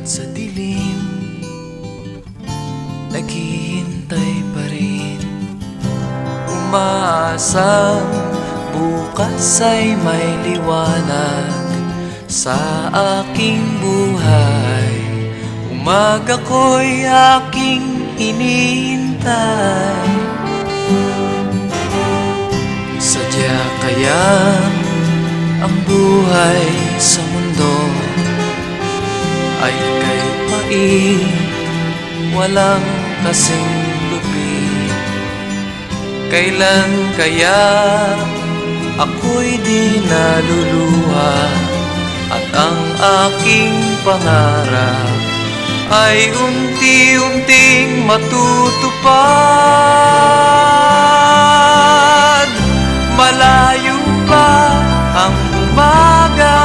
sa dilim, naghihintay pa rin, umaasang bukas ay may liwanag sa aking buhay. Umaga ko'y aking hinihintay. Sadya kaya ang buhay sa mundo ay kay pait, walang kasing lupit. Kailan kaya ako'y di naluluha at ang aking pangarap ay unti-unting matutupad. Malayo pa ang umaga,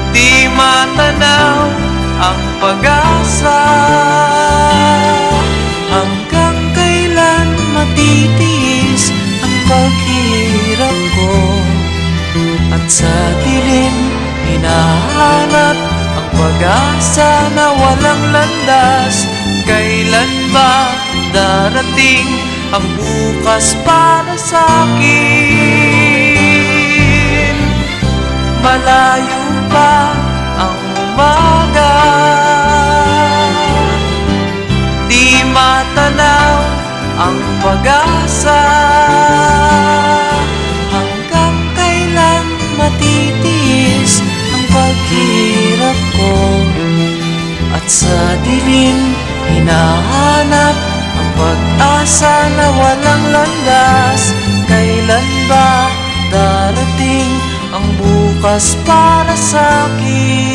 di matanaw ang pag-asa. Hanggang kailan matitiis ang paghihirap ko, at sa dilim hinahanap ang pag-asa na walang landas. Kailan ba darating ang bukas para sa'kin? Malayo pa ang umaga, di matanaw ang pag-asa. Hanggang kailan matitiis ang paghirap ko, at sa dilim hinahanap ang pag-asa na walang landas. Kailan ba darating ang bukas para sa'kin?